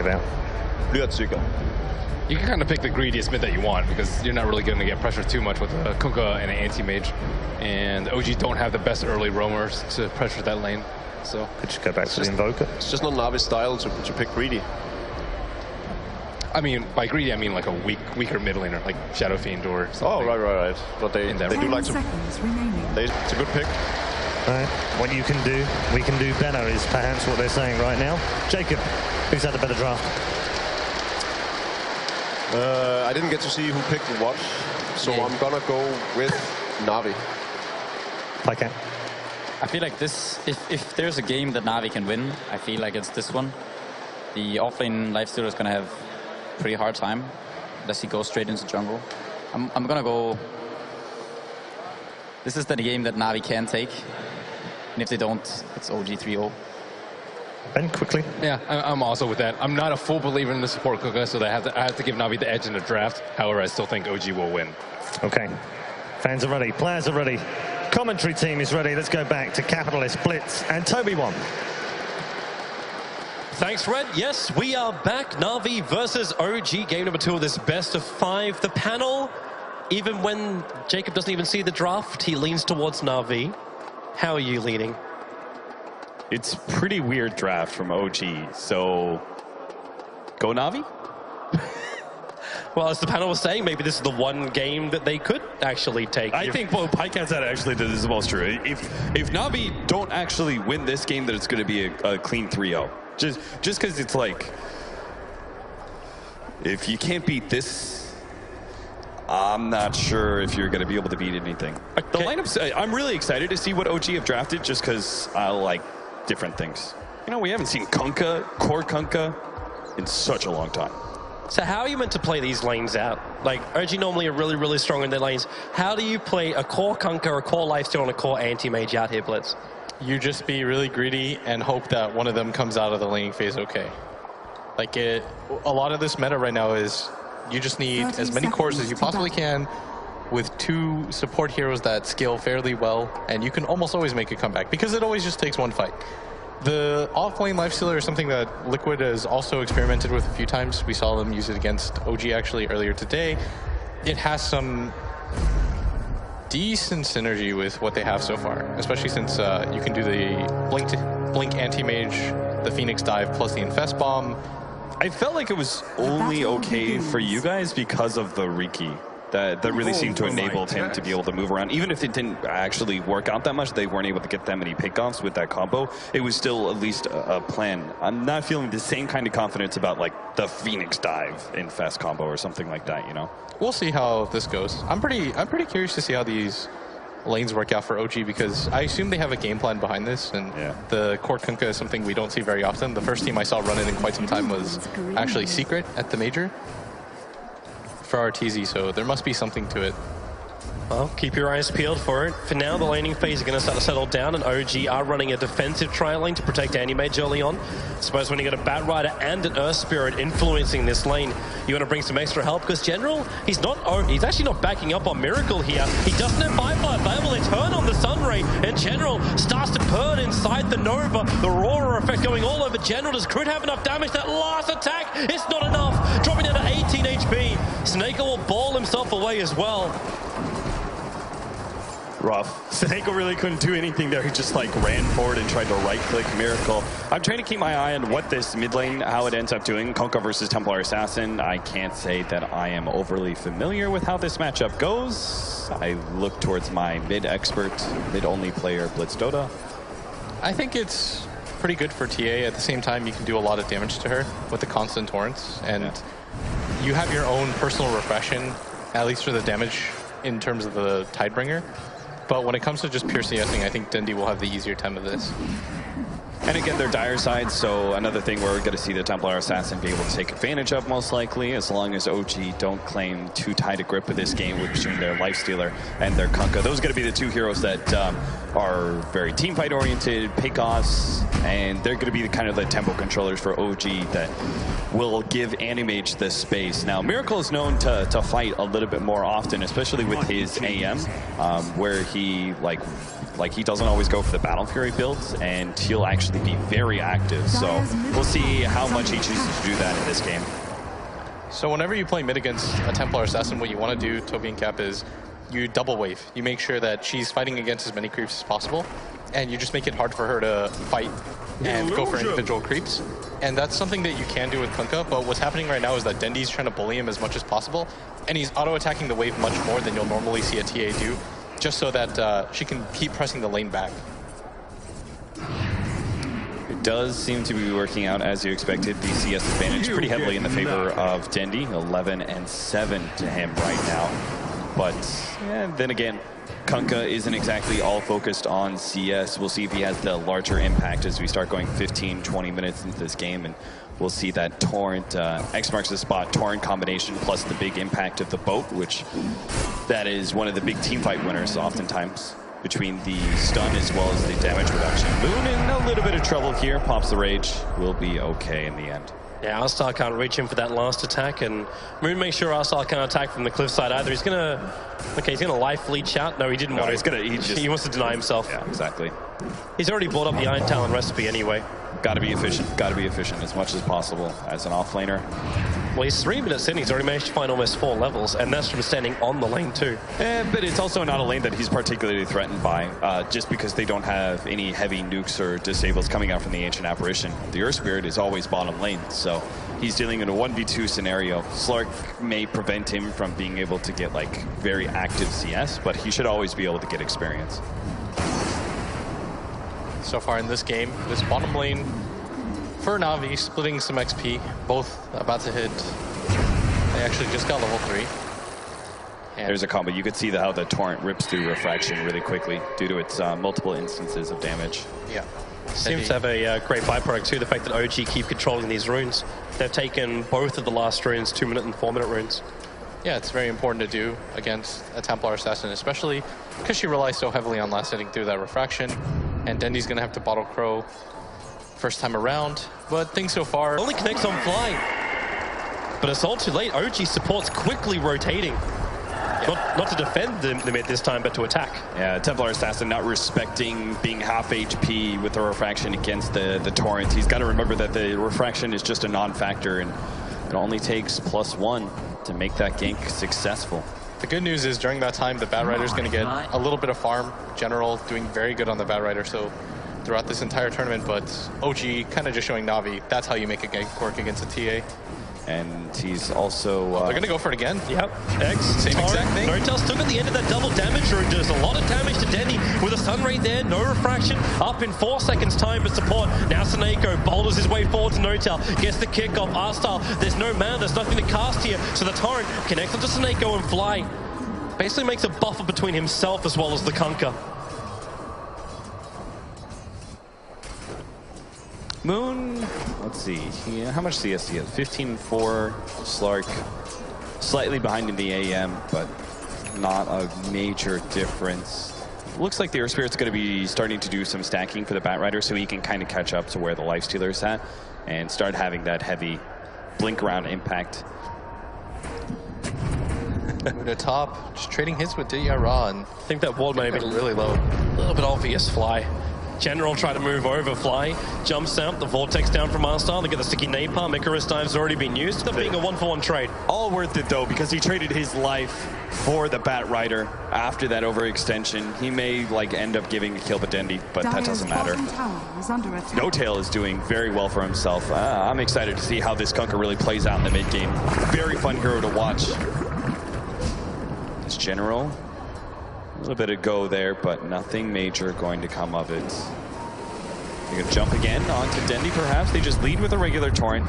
out. You can kind of pick the greediest mid that you want because you're not really going to get pressure too much with a Kunkka and an anti-mage. And OG don't have the best early roamers to pressure that lane. So Could just go back to the Invoker. It's just not Navi's style to pick greedy. I mean, by greedy, I mean like a weaker mid laner, like Shadow Fiend or something. Oh, right. But they do like to... It's a good pick. Right. What you can do, we can do better is perhaps what they're saying right now. Jacob, who's had a better draft? I didn't get to see who picked what, so I'm gonna go with Navi. Okay. I feel like this, if there's a game that Navi can win, I feel like it's this one. The offlane lifestealer is gonna have a pretty hard time unless he goes straight into jungle. I'm gonna go... This is the game that Navi can take, and if they don't, it's OG 3-0. Ben, quickly. Yeah, I'm also with that. I'm not a full believer in the support Kunkka, so I have to give Navi the edge in the draft. However, I still think OG will win. Okay. Fans are ready. Players are ready. Commentary team is ready. Let's go back to Capitalist, Blitz, and Toby1. Thanks, Red. Yes, we are back. Navi versus OG, game number 2 of this best of 5. The panel, even when Jacob doesn't even see the draft, he leans towards Navi. How are you leaning? It's pretty weird draft from OG, so go Navi? Well, as the panel was saying, maybe this is the one game that they could actually take. I think what Pycat said actually that is the most true. If Navi don't actually win this game, then it's going to be a clean 3-0. Just because it's like, if you can't beat this, I'm not sure if you're going to be able to beat anything. Okay. The lineups, I'm really excited to see what OG have drafted just because I like different things. You know, we haven't seen Kunkka, core Kunkka, in such a long time. So how are you meant to play these lanes out? Like, OG normally are really, really strong in their lanes. How do you play a core Kunkka, a core lifesteal, and a core anti-mage out here, Blitz? You just be really greedy and hope that one of them comes out of the laning phase okay. Like, a lot of this meta right now is you just need as many cores as you possibly can with 2 support heroes that scale fairly well, and you can almost always make a comeback because it always just takes one fight. The off-lane lifestealer is something that Liquid has also experimented with a few times. We saw them use it against OG actually earlier today. It has some decent synergy with what they have so far, especially since you can do the Blink anti-mage, the Phoenix dive, plus the Infest bomb. I felt like it was only okay for you guys because of the Riki. That really seemed to enable him to be able to move around. Even if it didn't actually work out that much, they weren't able to get that many pickoffs with that combo. It was still at least a plan. I'm not feeling the same kind of confidence about like the Phoenix dive in fast combo or something like that, you know? We'll see how this goes. I'm pretty curious to see how these lanes work out for OG because I assume they have a game plan behind this, and the core Kunkka is something we don't see very often. The first team I saw run it in quite some time was actually Secret at the Major for RTZ, so there must be something to it. Well, keep your eyes peeled for it. For now, the laning phase is going to start to settle down, and OG are running a defensive trial lane to protect anti-mage early on. I suppose when you got a Bat Rider and an Earth Spirit influencing this lane, you want to bring some extra help, because General, he's actually not backing up on Miracle here. He doesn't have Firefly available. They turn on the Sunray, and General starts to burn inside the Nova. The Aurora effect going all over General. Does Crit have enough damage? That last attack, it's not enough. Dropping down to 18 HP. Snake will ball himself away as well. Rough. Seneko really couldn't do anything there. He just like ran forward and tried to right-click Miracle. I'm trying to keep my eye on what this mid lane, how it ends up doing. Kunkka versus Templar Assassin. I can't say that I am overly familiar with how this matchup goes. I look towards my mid-expert, mid-only player, Blitz Dota. I think it's pretty good for TA. At the same time, you can do a lot of damage to her with the constant torrents, and you have your own personal repression, at least for the damage in terms of the Tidebringer. But when it comes to just pure CSing, I think Dundee will have the easier time of this. And again, they're dire side, so another thing we're going to see the Templar Assassin be able to take advantage of, most likely, as long as OG don't claim too tight a grip of this game between their Lifestealer and their Kunkka. Those are going to be the 2 heroes that are very team fight oriented, pickoffs, and they're going to be the kind of the tempo controllers for OG that will give Animage the space. Now, Miracle is known to fight a little bit more often, especially with his AM, where he like Like, he doesn't always go for the Battle Fury builds, and he'll actually be very active. So we'll see how much he chooses to do that in this game. So whenever you play mid against a Templar Assassin, what you want to do, Toby and Cap, is you double wave. You make sure that she's fighting against as many creeps as possible, and you just make it hard for her to fight and go for individual creeps. And that's something that you can do with Kunkka, but what's happening right now is that Dendi's trying to bully him as much as possible, and he's auto-attacking the wave much more than you'll normally see a TA do, just so that she can keep pressing the lane back. It does seem to be working out as you expected. The CS advantage pretty heavily in the favor of Dendi, 11-7 to him right now. But then again, Kunkka isn't exactly all focused on CS. We'll see if he has the larger impact as we start going 15-20 minutes into this game, and we'll see that Torrent, X marks the spot, Torrent combination plus the big impact of the boat, which that is one of the big teamfight winners oftentimes, between the stun as well as the damage reduction. Moon in a little bit of trouble here, pops the rage, will be okay in the end. Yeah, Arstar can't reach him for that last attack, and Moon makes sure Arstar can't attack from the cliffside either. He's gonna, okay, he's gonna life leech out. No, he didn't want to. He wants to deny himself. Yeah, exactly. He's already bought up the Iron Talon recipe anyway. Gotta be efficient as much as possible as an offlaner. Well, he's 3 minutes in, he's already managed to find almost 4 levels, and that's from standing on the lane too. But it's also not a lane that he's particularly threatened by, just because they don't have any heavy nukes or disables coming out from the Ancient Apparition. The Earth Spirit is always bottom lane, so he's dealing in a 1v2 scenario. Slark may prevent him from being able to get like very active CS, but he should always be able to get experience. So far in this game, this bottom lane for Navi, splitting some XP, both about to hit. They actually just got level 3. And there's a combo. You could see how the Torrent rips through Refraction really quickly due to its multiple instances of damage. Yeah. Seems to have a great byproduct too, the fact that OG keep controlling these runes. They've taken both of the last runes, 2-minute and 4-minute runes. Yeah, it's very important to do against a Templar Assassin, especially because she relies so heavily on last hitting through that Refraction. And Dendi's going to have to bottle Crow first time around, but things so far... Only connects on fly. But it's all too late. OG support's quickly rotating. Yeah. Not to defend the mid this time, but to attack. Yeah, Templar Assassin not respecting being half HP with the Refraction against the Torrent. He's got to remember that the Refraction is just a non-factor, and it only takes +1 to make that gank successful. The good news is during that time, the Batrider's going to get a little bit of farm. General doing very good on the Batrider, so throughout this entire tournament, but OG kind of just showing Navi that's how you make a gank work against a TA. And he's also... they're going to go for it again. Yep. X, same exact thing. Notel still got the end of that double damage rune. Does a lot of damage to Dendi with a stun rate there. No Refraction. Up in 4 seconds time for support. Now Seneko boulders his way forward to Notel. Gets the kick off. Arstar. There's no mana. There's nothing to cast here. So the Torrent connects onto Seneko and fly. Basically makes a buffer between himself as well as the Kunkka. Moon, let's see, how much CS he has? 15-4, Slark, slightly behind in the AM, but not a major difference. Looks like the Earth Spirit's going to be starting to do some stacking for the Batrider, so he can kind of catch up to where the Lifestealer's at and start having that heavy blink around impact. The top, just trading hits with Diyara, and I think that ward may have been really low. A little bit obvious fly. General try to move over, fly, jumps out, the Vortex down from Arstar, they get the sticky napalm, Icarus Dive's already been used, that being a 1-for-1 trade. All worth it though, because he traded his life for the Batrider after that overextension. He may like end up giving a kill to Dendi, but that doesn't matter. No-Tail is doing very well for himself. I'm excited to see how this Kunkka really plays out in the mid game. Very fun hero to watch. It's General. A little bit of go there, but nothing major going to come of it. They're going to jump again onto Dendi, perhaps. They just lead with a regular Torrent,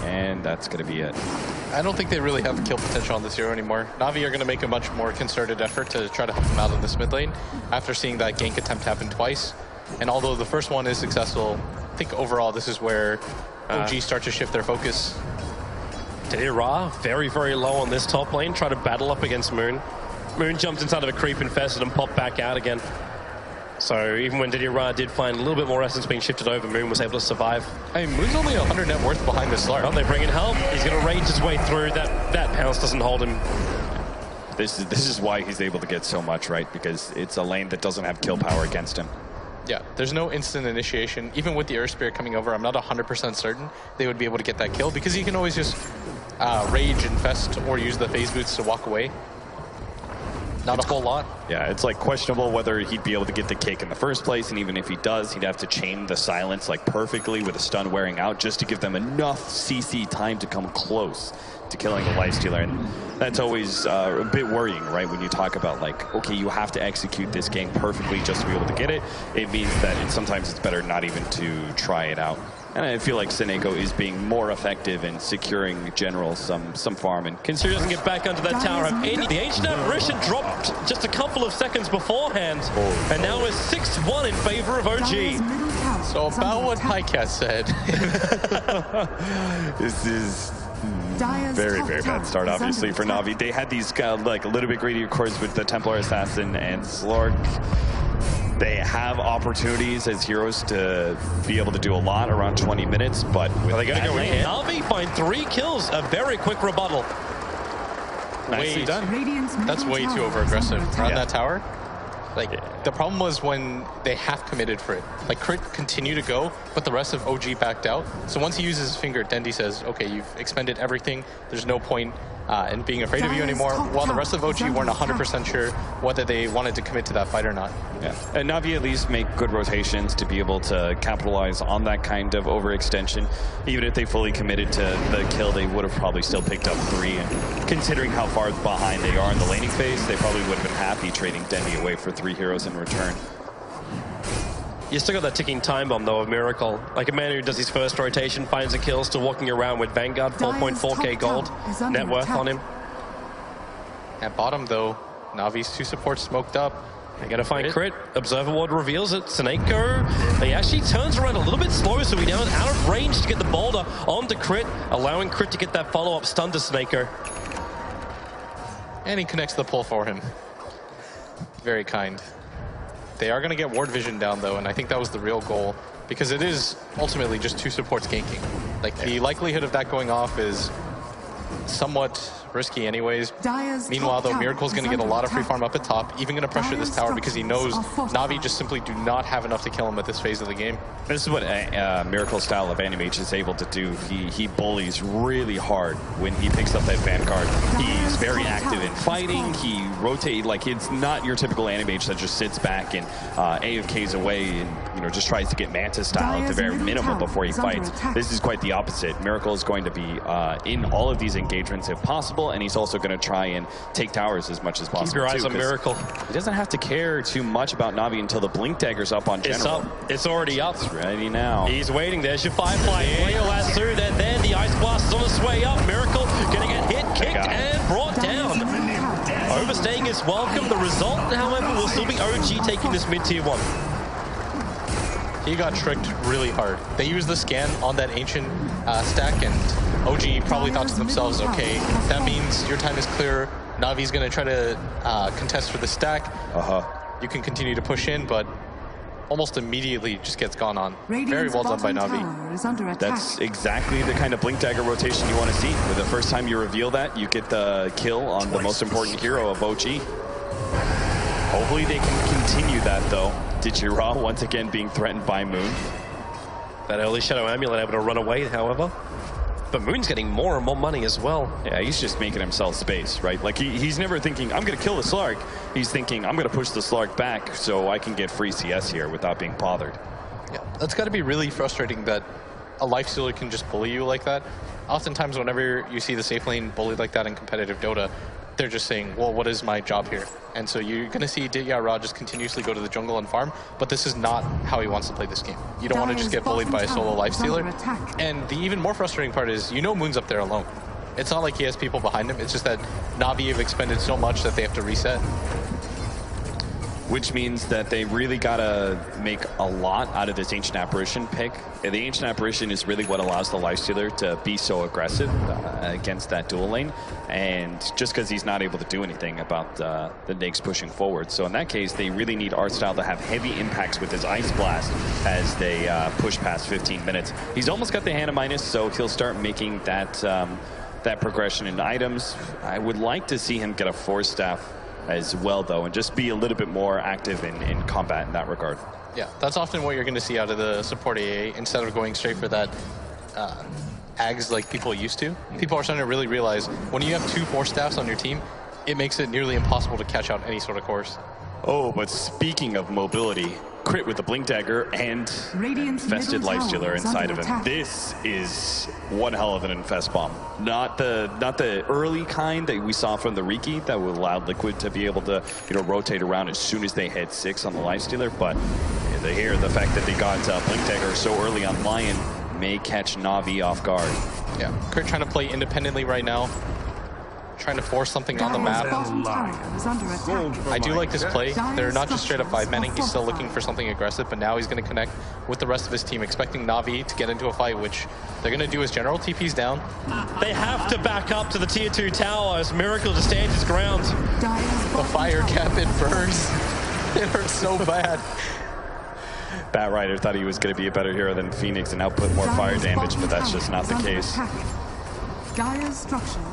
and that's going to be it. I don't think they really have kill potential on this hero anymore. Navi are going to make a much more concerted effort to try to help them out in this mid lane after seeing that gank attempt happen twice. And although the first one is successful, I think overall this is where OG start to shift their focus. Diyara, very, very low on this top lane, try to battle up against Moon. Moon jumped inside of a creep infested and popped back out again. So even when Diyara did find a little bit more essence being shifted over, Moon was able to survive. I mean, Moon's only 100 net worth behind the Slark. Oh, they bring in help. He's going to rage his way through. That pounce doesn't hold him. This is why he's able to get so much, right? Because it's a lane that doesn't have kill power against him. Yeah, there's no instant initiation. Even with the Earth Spirit coming over, I'm not 100% certain they would be able to get that kill, because you can always just Rage, Infest, or use the Phase Boots to walk away. Not a whole lot. Yeah, it's like questionable whether he'd be able to get the kick in the first place, and even if he does, he'd have to chain the silence like perfectly with a stun wearing out just to give them enough CC time to come close to killing the lifestealer. And that's always a bit worrying, right? When you talk about like, okay, you have to execute this game perfectly just to be able to get it. It means that sometimes it's better not even to try it out. And I feel like Seneko is being more effective in securing general some farm. And Consider doesn't get back under that tower. The Ancient Apparition dropped just a couple of seconds beforehand, and now is 6-1 in favor of OG. So about what Pycat said. This is very, very bad start, obviously, for Navi. They had these like a little bit greedy, of course, with the Templar Assassin and Slark. They have opportunities as heroes to be able to do a lot around 20 minutes, but with they gotta go in. Navi find 3 kills, a very quick rebuttal. Nicely done. That's way too over-aggressive around that tower. Like, the problem was when they half committed for it. Like, Crit continued to go, but the rest of OG backed out. So once he uses his finger, Dendi says, okay, you've expended everything. There's no point in being afraid of you anymore, while the rest of OG weren't 100% sure whether they wanted to commit to that fight or not. Yeah, and Navi at least make good rotations to be able to capitalize on that kind of overextension. Even if they fully committed to the kill, they would have probably still picked up 3. And considering how far behind they are in the laning phase, they probably would have been happy trading Dendi away for 3 heroes in return. You still got that ticking time bomb, though, of Miracle. Like a man who does his first rotation, finds a kill, still walking around with Vanguard, 4.4k gold net worth on him. At bottom, though, Navi's 2 supports smoked up. They gotta find Crit. Observer Ward reveals it. Seneko, he actually turns around a little bit slow, so we down out of range to get the boulder onto Crit, allowing Crit to get that follow-up stun to Seneko. And he connects the pull for him. Very kind. They are going to get ward vision down, though, and I think that was the real goal, because it is ultimately just 2 supports ganking. Like, the likelihood of that going off is somewhat risky anyways. Meanwhile, though, Miracle's going to get a lot of free farm up at top, even going to pressure this tower because he knows Navi just simply do not have enough to kill him at this phase of the game. This is what Miracle's style of Animage is able to do. He bullies really hard when he picks up that Vanguard. He's very active in fighting. He rotates, like, it's not your typical Animage that just sits back and AFKs away and just tries to get Manta style at the very minimum before he fights. This is quite the opposite. Miracle is going to be in all of these engagements if possible, and he's also going to try and take towers as much as possible. Keep your eyes on Miracle. He doesn't have to care too much about Navi until the Blink Dagger's up on General. It's up. It's already up. It's ready now. He's waiting. There's your Firefly. Leo Lasso, they're there. The Ice Blast is on its way up. Miracle going to get hit, kicked, and brought down. Overstaying is welcome. The result, however, will still be OG taking this mid-tier 1. He got tricked really hard. They used the scan on that Ancient stack, and OG probably thought to themselves, okay, that means your time is clear. Navi's going to try to contest for the stack. You can continue to push in, but almost immediately just gets gone on. Very well done by Navi. That's exactly the kind of Blink Dagger rotation you want to see. For the first time you reveal that, you get the kill on the most important hero of OG. Hopefully they can continue that, though. Dijira once again being threatened by Moon. That early Shadow Amulet able to run away, however. But Moon's getting more and more money as well. Yeah, he's just making himself space, right? Like, he's never thinking, I'm going to kill the Slark. He's thinking, I'm going to push the Slark back so I can get free CS here without being bothered. Yeah, that's got to be really frustrating that a lifestealer can just bully you like that. Oftentimes, whenever you see the safe lane bullied like that in competitive Dota, they're just saying, well, what is my job here? And so you're going to see Ditya just continuously go to the jungle and farm, but this is not how he wants to play this game. You don't want to just get bullied by a solo lifestealer. And the even more frustrating part is, Moon's up there alone. It's not like he has people behind him. It's just that Navi have expended so much that they have to reset. Which means that they really got to make a lot out of this Ancient Apparition pick. The Ancient Apparition is really what allows the Lifestealer to be so aggressive against that dual lane. And just because he's not able to do anything about the Nags pushing forward. So in that case, they really need Artstyle to have heavy impacts with his Ice Blast as they push past 15 minutes. He's almost got the Hannah minus, so he'll start making that that progression in items. I would like to see him get a Force Staff as well, though, and just be a little bit more active in combat in that regard. Yeah, that's often what you're going to see out of the support AA instead of going straight for that Ags like people used to. People are starting to really realize when you have 2 Force Staffs on your team, it makes it nearly impossible to catch out any sort of course. Oh, but speaking of mobility, crit with the Blink Dagger and Infested Lifestealer inside of him. This is one hell of an Infest Bomb. Not the early kind that we saw from the Riki that would allow Liquid to be able to, you know, rotate around as soon as they hit 6 on the Lifestealer, but here the fact that they got Blink Dagger so early on Lion may catch Navi off guard. Yeah, Crit trying to play independently right now. Trying to force something on the map. I do like this play. They're not just straight up 5-manning. He's still looking for something aggressive, but now he's going to connect with the rest of his team, expecting Navi to get into a fight, which they're going to do as general TP's down. They have to back up to the tier 2 tower as Miracle to stand his ground. The fire cap, it burns. It hurts so bad. Batrider thought he was going to be a better hero than Phoenix and output more fire damage, but that's just not the case.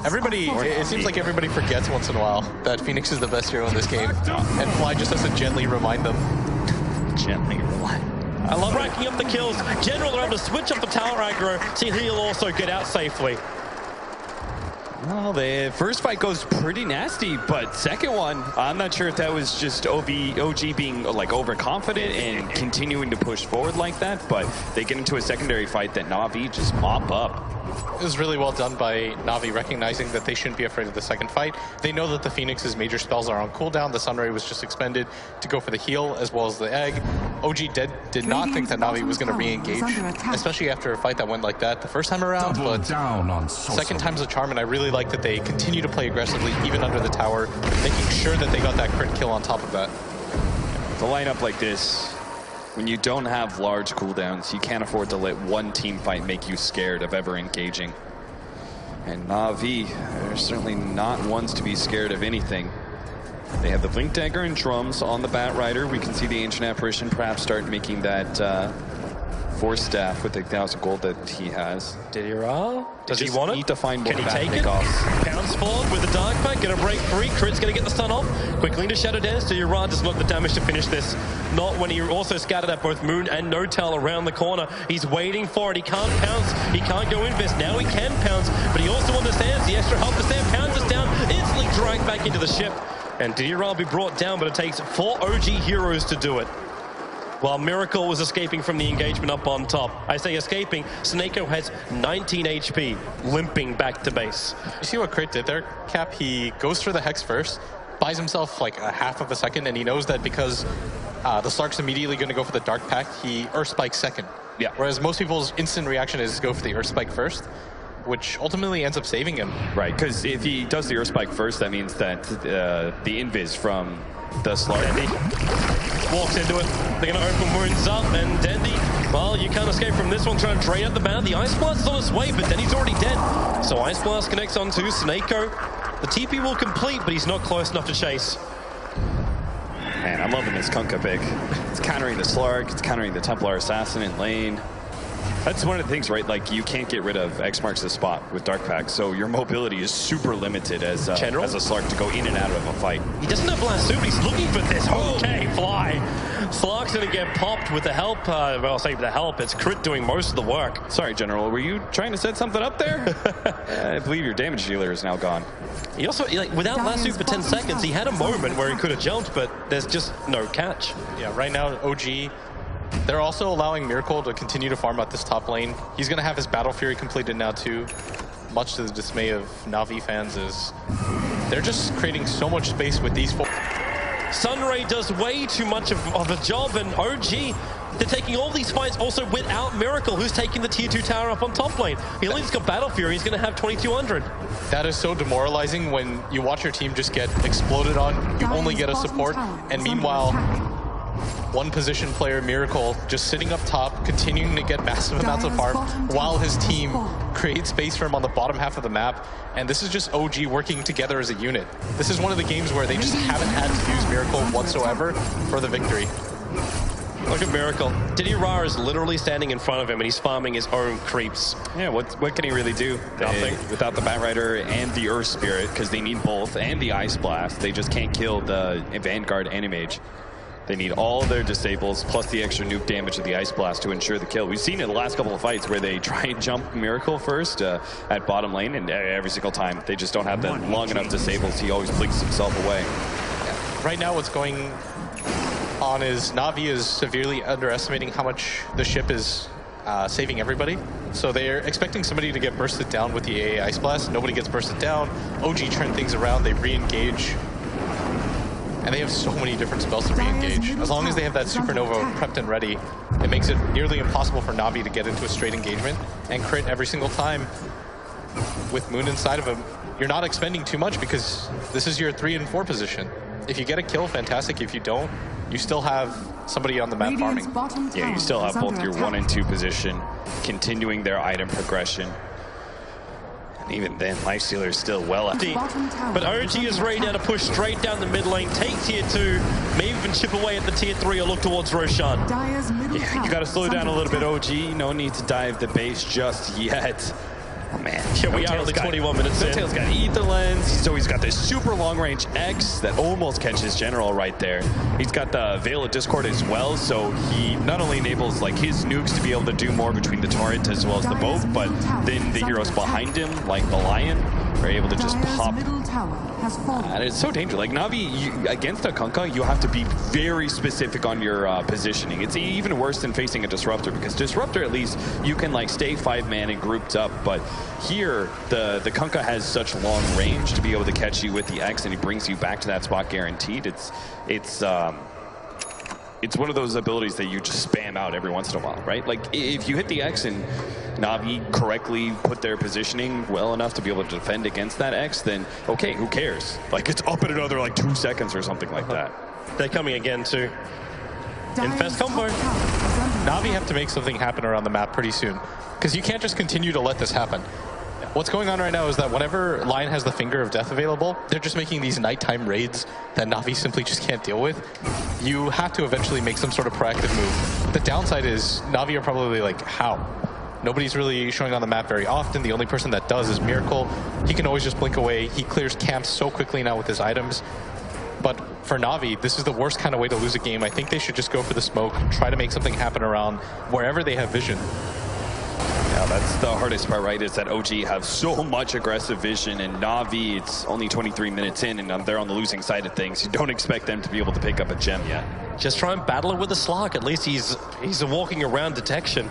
Everybody, it seems like everybody forgets once in a while that Phoenix is the best hero in this game, and Fly just has to gently remind them. Gently remind. I love racking up the kills. General, they're able to switch up the tower aggro, so he'll also get out safely. Well, the first fight goes pretty nasty, but second one, I'm not sure if that was just OG being like overconfident and continuing to push forward like that, but they get into a secondary fight that Navi just mop up. It was really well done by Navi, recognizing that they shouldn't be afraid of the second fight. They know that the Phoenix's major spells are on cooldown. The Sunray was just expended to go for the heal as well as the egg. OG did not think that Navi was going to re-engage, especially after a fight that went like that the first time around, but second time's a charm, and I really like that they continue to play aggressively even under the tower, making sure that they got that crit kill on top of that. The lineup like this, when you don't have large cooldowns, you can't afford to let one team fight make you scared of ever engaging. And Navi, they're certainly not ones to be scared of anything. They have the Blink Dagger and drums on the Batrider. We can see the Ancient Apparition perhaps start making that Force Staff with the 1,000 gold that he has. Did he roll? Does he want it? Need to find more. Can he take it? Pounds forward with the Dark Pack, gonna break free. Crit's gonna get the stun off. Quickly into Shadow Dance. Dira does not the damage to finish this. Not when he also scattered at both Moon and No-Tail around the corner. He's waiting for it. He can't pounce. He can't go invest. Now he can pounce, but he also understands the extra help is there. Pounds is down, instantly dragged back into the ship. And Dira will be brought down, but it takes 4 OG heroes to do it. While Miracle was escaping from the engagement up on top. I say escaping, Snako has 19 HP, limping back to base. You see what Crit did there, Cap? He goes for the Hex first, buys himself like a half of a second, and he knows that because the Slark's immediately going to go for the Dark Pact, he Earth Spikes second. Yeah. Whereas most people's instant reaction is go for the Earth Spike first, which ultimately ends up saving him. Right, because if he does the Earth Spike first, that means that the invis from the Slark walks into it. They're going to open wounds up, and Dendy, well, you can't escape from this one, trying to drain out the man. The Ice Blast is on its way, but Dendy's already dead. So Ice Blast connects onto Snako. The TP will complete, but he's not close enough to chase. Man, I'm loving this Kunkka pick. It's countering the Slark, it's countering the Templar Assassin in lane. That's one of the things, right? Like, you can't get rid of X marks the spot with Dark Pack, so your mobility is super limited as a Slark to go in and out of a fight. He doesn't have Blast Suit, he's looking for this. Okay, Fly. Slark's gonna get popped with the help. Well, I'll say with the help, it's Crit doing most of the work. Sorry, General, were you trying to set something up there? I believe your damage dealer is now gone. He also, like, without Blast Suit for 10 seconds, he had a moment where he could have jumped, but there's just no catch. Yeah, right now, OG, they're also allowing Miracle to continue to farm out this top lane. He's going to have his Battle Fury completed now too, much to the dismay of Navi fans, is they're just creating so much space with these 4. Sunray does way too much of a job, and OG, they're taking all these fights also without Miracle, who's taking the tier 2 tower up on top lane. He only just got Battle Fury, he's going to have 2200. That is so demoralizing when you watch your team just get exploded on, you only get a support, and meanwhile, one position player, Miracle, just sitting up top, continuing to get massive amounts of farm while his team creates space for him on the bottom half of the map. And this is just OG working together as a unit. This is one of the games where they just haven't had to use Miracle whatsoever for the victory. Look at Miracle. Diddy Ra is literally standing in front of him and he's farming his own creeps. Yeah, what can he really do? Nothing. Without the Batrider and the Earth Spirit, because they need both, and the Ice Blast, they just can't kill the Vanguard Animage. They need all their disables, plus the extra nuke damage of the Ice Blast to ensure the kill. We've seen it in the last couple of fights where they try and jump Miracle first at bottom lane, and every single time they just don't have the long enough disables. He always blinks himself away. Yeah. Right now what's going on is Navi is severely underestimating how much the ship is saving everybody. So they're expecting somebody to get bursted down with the AA Ice Blast. Nobody gets bursted down. OG turn things around, they re-engage. And they have so many different spells to re-engage. As long as they have that Supernova prepped and ready, it makes it nearly impossible for Navi to get into a straight engagement and crit every single time. With Moon inside of him, you're not expending too much because this is your 3 and 4 position. If you get a kill, fantastic. If you don't, you still have somebody on the map farming. Yeah, you still have both your 1 and 2 position, continuing their item progression. Even then, Lifestealer is still well up. But OG is ready now to push straight down the mid lane, take tier 2, maybe even chip away at the tier 3 or look towards Roshan. Yeah, you got to slow down a little bit, OG. No need to dive the base just yet. Oh man, yeah, we are only 21 minutes in. Tail's got Ether Lens, so he's got this super long range X that almost catches General right there. He's got the Veil of Discord as well, so he not only enables like his nukes to be able to do more between the turret as well as the boat, but then the heroes behind him, like the Lion, are able to just pop. And it's so dangerous. Like Navi, against a Kunkka, you have to be very specific on your positioning. It's even worse than facing a Disruptor, because Disruptor, at least, you can like stay 5-man and grouped up, but here, the Kunkka has such long range to be able to catch you with the X, and he brings you back to that spot guaranteed. It's one of those abilities that you just spam out every once in a while, right? Like, if you hit the X and Navi correctly put their positioning well enough to be able to defend against that X, then, okay, who cares? Like, it's up in another, like, 2 seconds or something like that. They're coming again, too. Infest combo. Navi have to make something happen around the map pretty soon, because you can't just continue to let this happen. What's going on right now is that whenever Lion has the Finger of Death available, they're just making these nighttime raids that Navi simply just can't deal with. You have to eventually make some sort of proactive move. The downside is Navi are probably like, how? Nobody's really showing on the map very often. The only person that does is Miracle. He can always just blink away. He clears camps so quickly now with his items. But for Navi, this is the worst kind of way to lose a game. I think they should just go for the smoke, try to make something happen around wherever they have vision. Yeah, that's the hardest part, right? Is that OG have so much aggressive vision, and Navi, it's only 23 minutes in, and they're on the losing side of things. You don't expect them to be able to pick up a gem yet. Just try and battle it with a Slark. At least he's a walking around detection.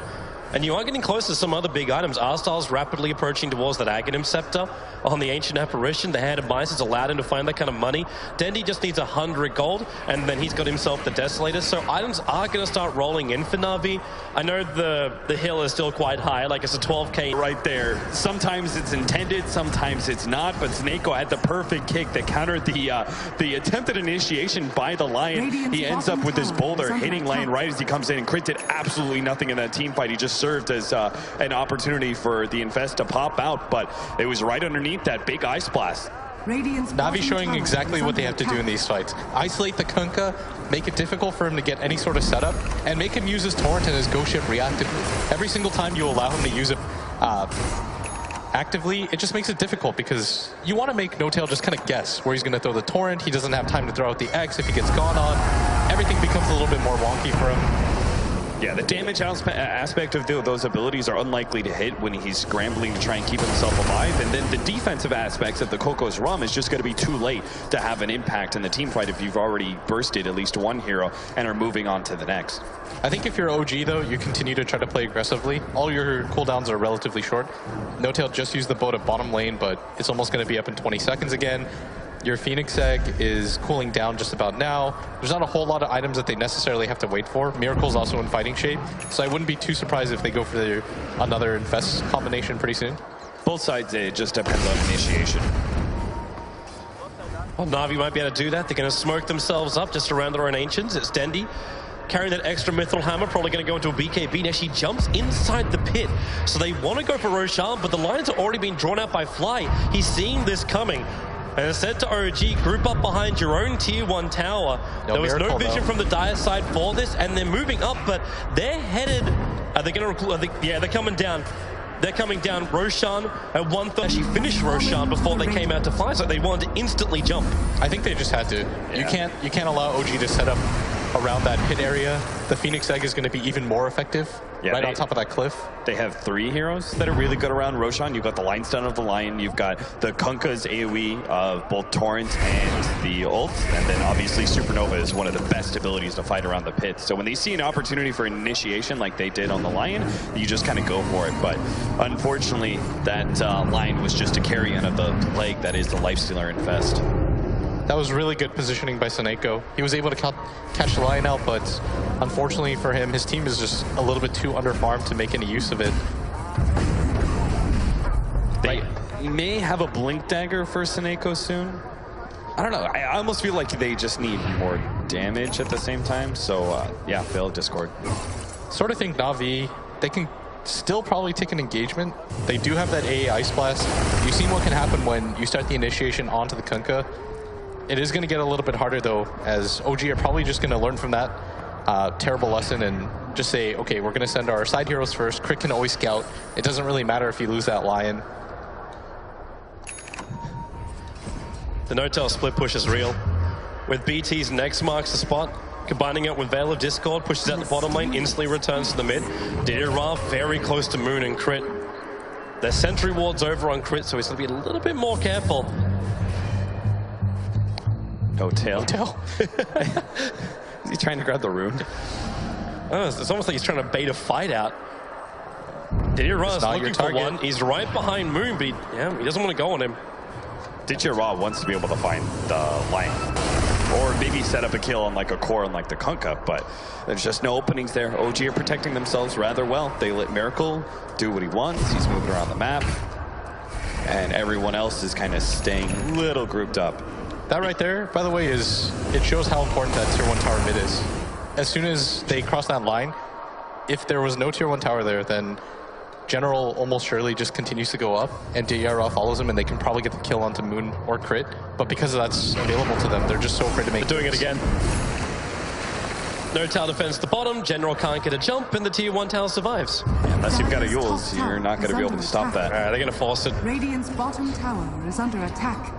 And you are getting close to some other big items. R-Style's rapidly approaching towards that Aghanim Scepter on the Ancient Apparition. The Hand of Mice has allowed him to find that kind of money. Dendi just needs 100 gold, and then he's got himself the Desolator. So items are going to start rolling in for Navi. I know the hill is still quite high, like it's a 12k. Right there. Sometimes it's intended, sometimes it's not, but Snako had the perfect kick that countered the attempted initiation by the Lion. He ends up with this boulder hitting Lion right as he comes in, and Crit did absolutely nothing in that team fight. He just served as an opportunity for the Infest to pop out, but it was right underneath that big Ice Blast. Navi showing exactly what they have to do in these fights. Isolate the Kunkka, make it difficult for him to get any sort of setup, and make him use his Torrent and his Ghost Ship reactively. Every single time you allow him to use it actively, it just makes it difficult, because you want to make No-Tail just kind of guess where he's going to throw the Torrent. He doesn't have time to throw out the X. If he gets gone on, everything becomes a little bit more wonky for him. Yeah, the damage aspect of those abilities are unlikely to hit when he's scrambling to try and keep himself alive. And then the defensive aspects of the Coco's Rum is just going to be too late to have an impact in the team fight if you've already bursted at least one hero and are moving on to the next. I think if you're OG, though, you continue to try to play aggressively. All your cooldowns are relatively short. No-Tail just used the boat at bottom lane, but it's almost going to be up in 20 seconds again. Your Phoenix Egg is cooling down just about now. There's not a whole lot of items that they necessarily have to wait for. Miracle's also in fighting shape, so I wouldn't be too surprised if they go for another Infest combination pretty soon. Both sides, it just depends on initiation. Well, Navi might be able to do that. They're going to smoke themselves up just around their own Ancients. It's Dendi carrying that extra Mithril Hammer, probably going to go into a BKB. Now she jumps inside the pit, so they want to go for Roshan, but the lines are already being drawn out by Fly. He's seeing this coming. And it said to OG, group up behind your own tier 1 tower. There was no vision from the Dire side for this, and they're moving up, but they're headed. Are they going to? Yeah, they're coming down. They're coming down. Roshan at 1/3 actually finished Roshan before they came out to fight, so they wanted to instantly jump. I think they just had to. Yeah. You can't allow OG to set up around that pit area. The Phoenix Egg is going to be even more effective right on top of that cliff. They have 3 heroes that are really good around Roshan. You've got the Line Stun of the Lion. You've got the Kunkka's AoE of both Torrent and the ult. And then obviously Supernova is one of the best abilities to fight around the pit. So when they see an opportunity for initiation like they did on the Lion, you just kind of go for it. But unfortunately, that Lion was just a carrion of the plague that is the Lifestealer Infest. That was really good positioning by Seneko. He was able to catch the Lion out, but unfortunately for him, his team is just a little bit too underfarmed to make any use of it. They may have a Blink Dagger for Seneko soon. I don't know. I almost feel like they just need more damage at the same time. So, yeah, failed Discord. Sort of think Navi, they can still probably take an engagement. They do have that AA Ice Blast. You've seen what can happen when you start the initiation onto the Kunkka. It is going to get a little bit harder, though, as OG are probably just going to learn from that terrible lesson and just say, okay, we're going to send our side heroes first. Crit can always scout. It doesn't really matter if you lose that Lion. The no-tail split push is real. With BT's next marks the spot, combining it with Veil of Discord, pushes out the bottom lane, instantly returns to the mid. Dira very close to Moon and Crit. Their sentry ward's over on Crit, so he's going to be a little bit more careful. No tail. No tail. Is he trying to grab the rune? Oh, it's almost like he's trying to bait a fight out. Dira is looking for one. He's right behind Moon, but he doesn't want to go on him. Ra wants to be able to find the Lion. Or maybe set up a kill on like a core on like the Kunkka, but there's just no openings there. OG are protecting themselves rather well. They let Miracle do what he wants. He's moving around the map. And everyone else is kind of staying a little grouped up. That right there, by the way, it shows how important that tier 1 tower mid is. As soon as they cross that line, if there was no tier 1 tower there, then General almost surely just continues to go up, and DRL follows him, and they can probably get the kill onto Moon or Crit. But because that's available to them, they're just so afraid to make doing it again. No tower defense at the bottom, General can't get a jump, and the tier 1 tower survives. Yeah, unless you've got a Yules, you're not going to be able to stop that. They're going to force it. Radiant's bottom tower is under attack.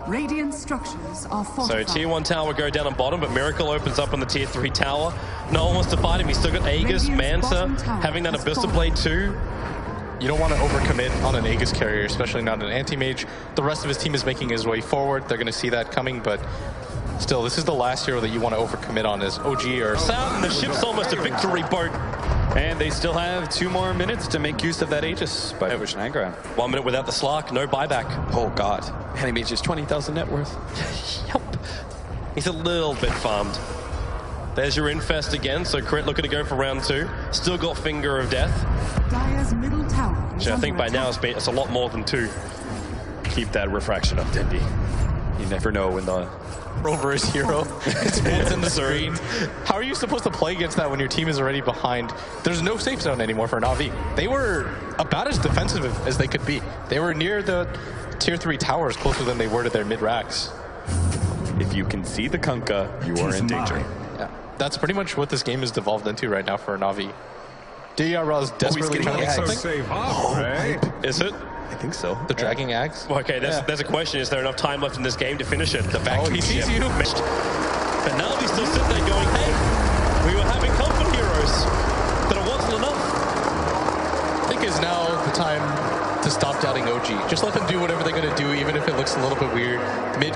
Radiant structures are fortified. So tier 1 tower will go down on bottom, but Miracle opens up on the tier 3 tower. No one wants to fight him. He's still got Aegis, Manta, having that Abyssal Blade too. You don't want to overcommit on an Aegis carrier, especially not an anti-mage. The rest of his team is making his way forward. They're going to see that coming, but still, this is the last hero that you want to overcommit on as OG or... Out, and the ship's almost a victory boat. And they still have 2 more minutes to make use of that Aegis by pushing Aggro. 1 minute without the Slark, no buyback. Oh god, Anti-Mage is 20,000 net worth. Yep. He's a little bit farmed. There's your Infest again, so Crit looking to go for round 2. Still got Finger of Death. Dire's middle tower. Which I think by now it's a lot more than 2. Keep that refraction up, Dindy. You never know when the... Rover is hero. It's in the screen. How are you supposed to play against that when your team is already behind? There's no safe zone anymore for Navi. They were about as defensive as they could be. They were near the tier 3 towers, closer than they were to their mid racks. If you can see the Kunkka, you are in danger. Yeah, that's pretty much what this game has devolved into right now for Navi. DRL is desperately trying to make something. Is it? I think so. The dragging Ags? Okay, there's a question. Is there enough time left in this game to finish it? The fact he sees you. But now he's still sitting there going, hey, we were having comfort heroes, but it wasn't enough. I think is now the time to stop doubting OG. Just let them do whatever they're going to do, even if it looks a little bit weird. Mid